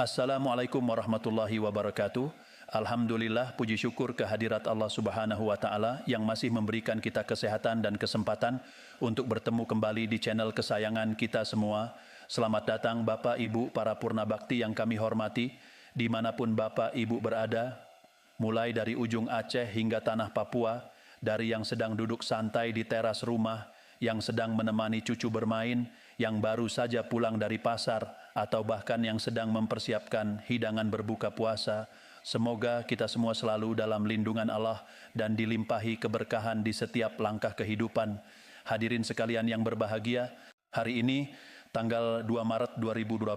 Assalamualaikum warahmatullahi wabarakatuh. Alhamdulillah, puji syukur kehadirat Allah Subhanahu wa Ta'ala yang masih memberikan kita kesehatan dan kesempatan untuk bertemu kembali di channel kesayangan kita semua. Selamat datang Bapak Ibu para purna bakti yang kami hormati, dimanapun Bapak Ibu berada, mulai dari ujung Aceh hingga tanah Papua, dari yang sedang duduk santai di teras rumah, yang sedang menemani cucu bermain, yang baru saja pulang dari pasar, atau bahkan yang sedang mempersiapkan hidangan berbuka puasa. Semoga kita semua selalu dalam lindungan Allah dan dilimpahi keberkahan di setiap langkah kehidupan. Hadirin sekalian yang berbahagia, hari ini tanggal 2 Maret 2026,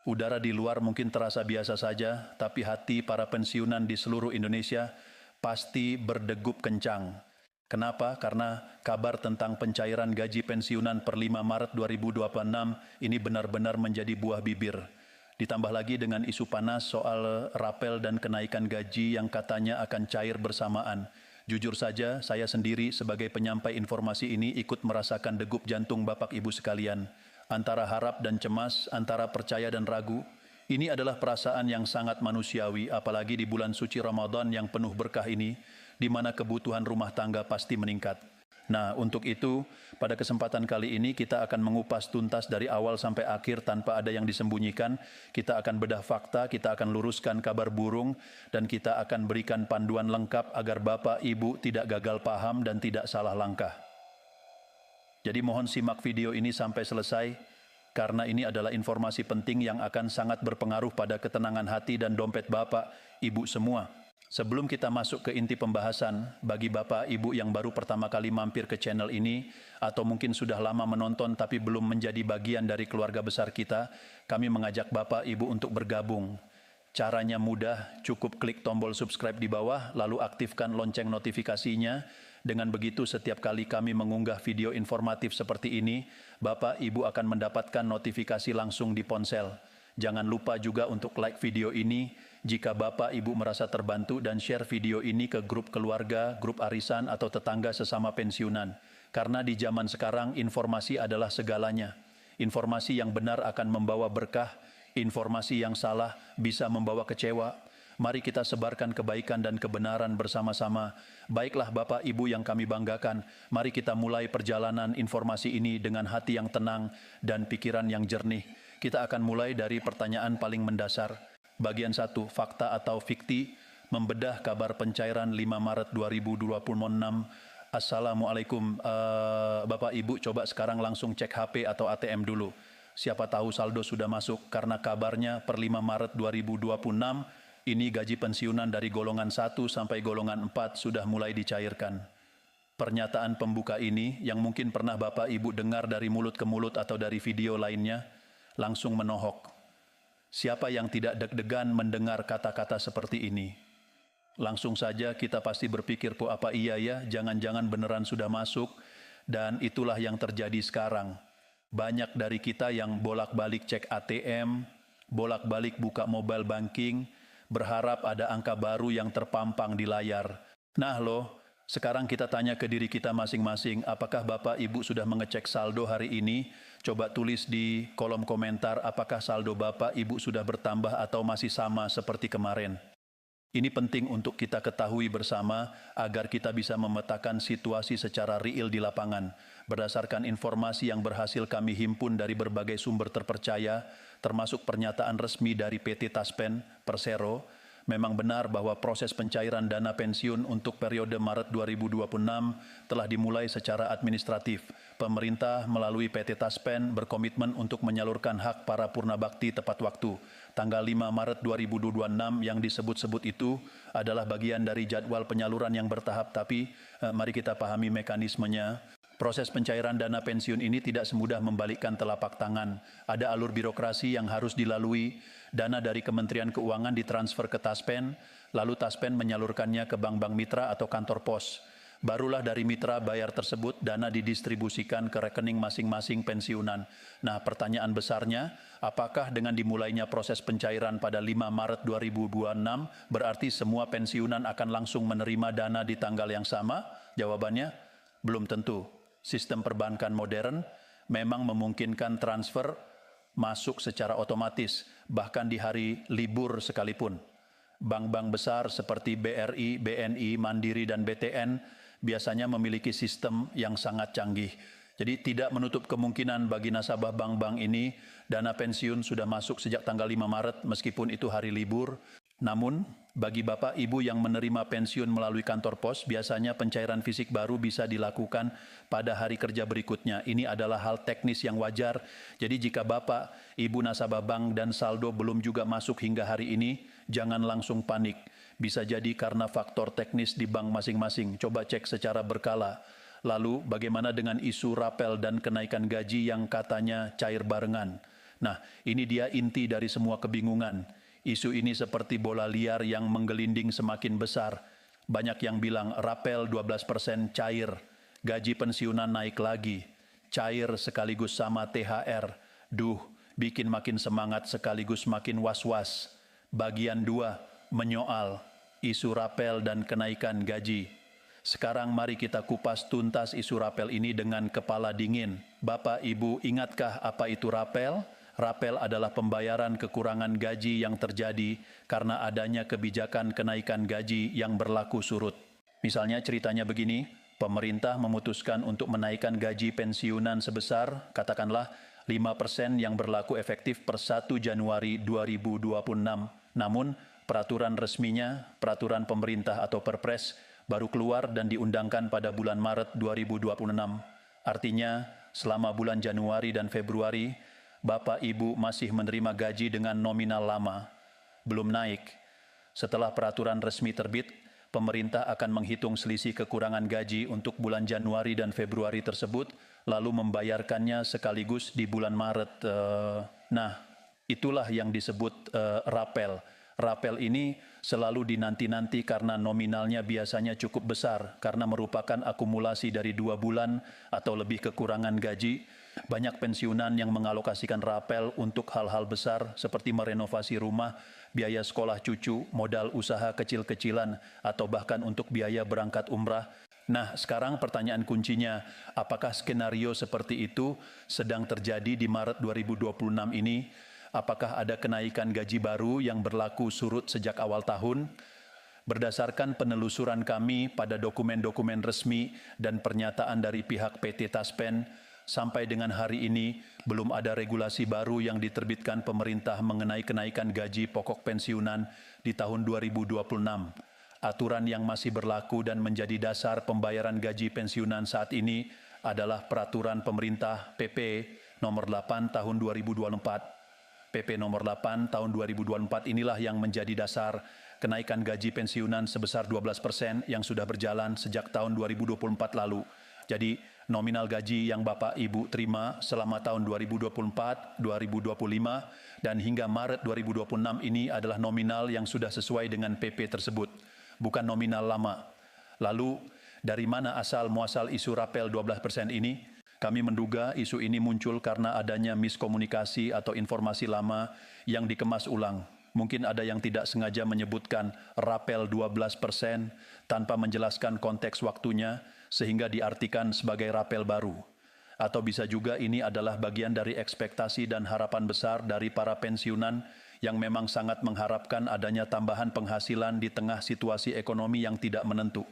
udara di luar mungkin terasa biasa saja, tapi hati para pensiunan di seluruh Indonesia pasti berdegup kencang. Kenapa? Karena kabar tentang pencairan gaji pensiunan per 5 Maret 2026 ini benar-benar menjadi buah bibir. Ditambah lagi dengan isu panas soal rapel dan kenaikan gaji yang katanya akan cair bersamaan. Jujur saja, saya sendiri sebagai penyampai informasi ini ikut merasakan degup jantung Bapak Ibu sekalian. Antara harap dan cemas, antara percaya dan ragu, ini adalah perasaan yang sangat manusiawi, apalagi di bulan suci Ramadan yang penuh berkah ini, di mana kebutuhan rumah tangga pasti meningkat. Nah, untuk itu, pada kesempatan kali ini kita akan mengupas tuntas dari awal sampai akhir tanpa ada yang disembunyikan. Kita akan bedah fakta, kita akan luruskan kabar burung, dan kita akan berikan panduan lengkap agar Bapak Ibu tidak gagal paham dan tidak salah langkah. Jadi mohon simak video ini sampai selesai, karena ini adalah informasi penting yang akan sangat berpengaruh pada ketenangan hati dan dompet Bapak, Ibu semua. Sebelum kita masuk ke inti pembahasan, bagi Bapak Ibu yang baru pertama kali mampir ke channel ini, atau mungkin sudah lama menonton tapi belum menjadi bagian dari keluarga besar kita, kami mengajak Bapak Ibu untuk bergabung. Caranya mudah, cukup klik tombol subscribe di bawah, lalu aktifkan lonceng notifikasinya. Dengan begitu setiap kali kami mengunggah video informatif seperti ini, Bapak Ibu akan mendapatkan notifikasi langsung di ponsel. Jangan lupa juga untuk like video ini jika Bapak Ibu merasa terbantu dan share video ini ke grup keluarga, grup arisan atau tetangga sesama pensiunan. Karena di zaman sekarang informasi adalah segalanya. Informasi yang benar akan membawa berkah, informasi yang salah bisa membawa kecewa. Mari kita sebarkan kebaikan dan kebenaran bersama-sama. Baiklah Bapak Ibu yang kami banggakan, mari kita mulai perjalanan informasi ini dengan hati yang tenang dan pikiran yang jernih. Kita akan mulai dari pertanyaan paling mendasar. Bagian 1, fakta atau fikti, membedah kabar pencairan 5 Maret 2026. Assalamualaikum, Bapak Ibu, coba sekarang langsung cek HP atau ATM dulu. Siapa tahu saldo sudah masuk, karena kabarnya per 5 Maret 2026, ini gaji pensiunan dari golongan 1 sampai golongan 4 sudah mulai dicairkan. Pernyataan pembuka ini, yang mungkin pernah Bapak Ibu dengar dari mulut ke mulut atau dari video lainnya, langsung menohok. Siapa yang tidak deg-degan mendengar kata-kata seperti ini? Langsung saja kita pasti berpikir, apa iya ya, jangan-jangan beneran sudah masuk, dan itulah yang terjadi sekarang. Banyak dari kita yang bolak-balik cek ATM, bolak-balik buka mobile banking, berharap ada angka baru yang terpampang di layar. Nah loh, sekarang kita tanya ke diri kita masing-masing, apakah Bapak Ibu sudah mengecek saldo hari ini? Coba tulis di kolom komentar, apakah saldo Bapak Ibu sudah bertambah atau masih sama seperti kemarin? Ini penting untuk kita ketahui bersama agar kita bisa memetakan situasi secara real di lapangan. Berdasarkan informasi yang berhasil kami himpun dari berbagai sumber terpercaya, termasuk pernyataan resmi dari PT Taspen, Persero, memang benar bahwa proses pencairan dana pensiun untuk periode Maret 2026 telah dimulai secara administratif. Pemerintah melalui PT Taspen berkomitmen untuk menyalurkan hak para purna bakti tepat waktu. Tanggal 5 Maret 2026 yang disebut-sebut itu adalah bagian dari jadwal penyaluran yang bertahap, tapi mari kita pahami mekanismenya. Proses pencairan dana pensiun ini tidak semudah membalikkan telapak tangan. Ada alur birokrasi yang harus dilalui. Dana dari Kementerian Keuangan ditransfer ke Taspen, lalu Taspen menyalurkannya ke bank-bank mitra atau kantor pos. Barulah dari mitra bayar tersebut, dana didistribusikan ke rekening masing-masing pensiunan. Nah, pertanyaan besarnya, apakah dengan dimulainya proses pencairan pada 5 Maret 2026, berarti semua pensiunan akan langsung menerima dana di tanggal yang sama? Jawabannya, belum tentu. Sistem perbankan modern memang memungkinkan transfer masuk secara otomatis, bahkan di hari libur sekalipun. Bank-bank besar seperti BRI, BNI, Mandiri, dan BTN biasanya memiliki sistem yang sangat canggih. Jadi tidak menutup kemungkinan bagi nasabah bank-bank ini, dana pensiun sudah masuk sejak tanggal 5 Maret meskipun itu hari libur. Namun, bagi Bapak Ibu yang menerima pensiun melalui kantor pos, biasanya pencairan fisik baru bisa dilakukan pada hari kerja berikutnya. Ini adalah hal teknis yang wajar. Jadi jika Bapak, Ibu nasabah bank dan saldo belum juga masuk hingga hari ini, jangan langsung panik. Bisa jadi karena faktor teknis di bank masing-masing. Coba cek secara berkala. Lalu bagaimana dengan isu rapel dan kenaikan gaji yang katanya cair barengan? Nah, ini dia inti dari semua kebingungan. Isu ini seperti bola liar yang menggelinding semakin besar. Banyak yang bilang rapel 12% cair, gaji pensiunan naik lagi, cair sekaligus sama THR. Duh, bikin makin semangat sekaligus makin was-was. Bagian 2, menyoal, isu rapel dan kenaikan gaji. Sekarang mari kita kupas tuntas isu rapel ini dengan kepala dingin. Bapak, Ibu, ingatkah apa itu rapel? Rapel adalah pembayaran kekurangan gaji yang terjadi karena adanya kebijakan kenaikan gaji yang berlaku surut. Misalnya ceritanya begini, pemerintah memutuskan untuk menaikkan gaji pensiunan sebesar, katakanlah 5% yang berlaku efektif per 1 Januari 2026. Namun, peraturan resminya, peraturan pemerintah atau Perpres, baru keluar dan diundangkan pada bulan Maret 2026. Artinya, selama bulan Januari dan Februari, Bapak Ibu masih menerima gaji dengan nominal lama, belum naik. Setelah peraturan resmi terbit, pemerintah akan menghitung selisih kekurangan gaji untuk bulan Januari dan Februari tersebut, lalu membayarkannya sekaligus di bulan Maret. Nah, itulah yang disebut rapel. Rapel ini selalu dinanti-nanti karena nominalnya biasanya cukup besar karena merupakan akumulasi dari 2 bulan atau lebih kekurangan gaji. Banyak pensiunan yang mengalokasikan rapel untuk hal-hal besar seperti merenovasi rumah, biaya sekolah cucu, modal usaha kecil-kecilan, atau bahkan untuk biaya berangkat umrah. Nah, sekarang pertanyaan kuncinya, apakah skenario seperti itu sedang terjadi di Maret 2026 ini? Apakah ada kenaikan gaji baru yang berlaku surut sejak awal tahun? Berdasarkan penelusuran kami pada dokumen-dokumen resmi dan pernyataan dari pihak PT Taspen, sampai dengan hari ini belum ada regulasi baru yang diterbitkan pemerintah mengenai kenaikan gaji pokok pensiunan di tahun 2026. Aturan yang masih berlaku dan menjadi dasar pembayaran gaji pensiunan saat ini adalah Peraturan Pemerintah PP Nomor 8 Tahun 2024. PP Nomor 8 Tahun 2024 inilah yang menjadi dasar kenaikan gaji pensiunan sebesar 12% yang sudah berjalan sejak tahun 2024 lalu. Jadi nominal gaji yang Bapak Ibu terima selama tahun 2024, 2025, dan hingga Maret 2026 ini adalah nominal yang sudah sesuai dengan PP tersebut, bukan nominal lama. Lalu, dari mana asal muasal isu rapel 12% ini? Kami menduga isu ini muncul karena adanya miskomunikasi atau informasi lama yang dikemas ulang. Mungkin ada yang tidak sengaja menyebutkan rapel 12% tanpa menjelaskan konteks waktunya, sehingga diartikan sebagai rapel baru. Atau bisa juga ini adalah bagian dari ekspektasi dan harapan besar dari para pensiunan yang memang sangat mengharapkan adanya tambahan penghasilan di tengah situasi ekonomi yang tidak menentu.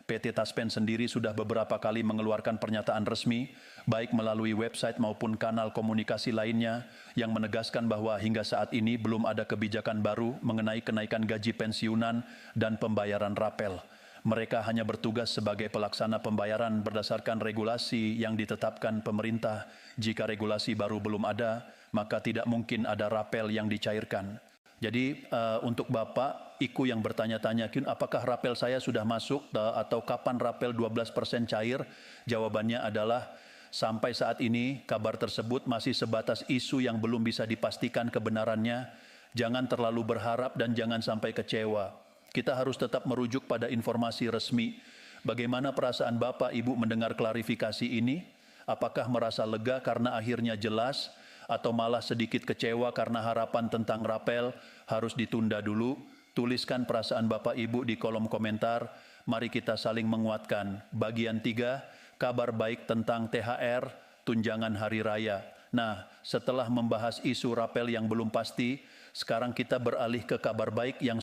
PT Taspen sendiri sudah beberapa kali mengeluarkan pernyataan resmi, baik melalui website maupun kanal komunikasi lainnya, yang menegaskan bahwa hingga saat ini belum ada kebijakan baru mengenai kenaikan gaji pensiunan dan pembayaran rapel. Mereka hanya bertugas sebagai pelaksana pembayaran berdasarkan regulasi yang ditetapkan pemerintah. Jika regulasi baru belum ada, maka tidak mungkin ada rapel yang dicairkan. Jadi untuk Bapak, Iku yang bertanya-tanya, apakah rapel saya sudah masuk atau kapan rapel 12% cair? Jawabannya adalah sampai saat ini kabar tersebut masih sebatas isu yang belum bisa dipastikan kebenarannya. Jangan terlalu berharap dan jangan sampai kecewa. Kita harus tetap merujuk pada informasi resmi. Bagaimana perasaan Bapak, Ibu mendengar klarifikasi ini? Apakah merasa lega karena akhirnya jelas? Atau malah sedikit kecewa karena harapan tentang rapel harus ditunda dulu? Tuliskan perasaan Bapak Ibu di kolom komentar. Mari kita saling menguatkan. Bagian 3, kabar baik tentang THR, tunjangan hari raya. Nah, setelah membahas isu rapel yang belum pasti, sekarang kita beralih ke kabar baik yang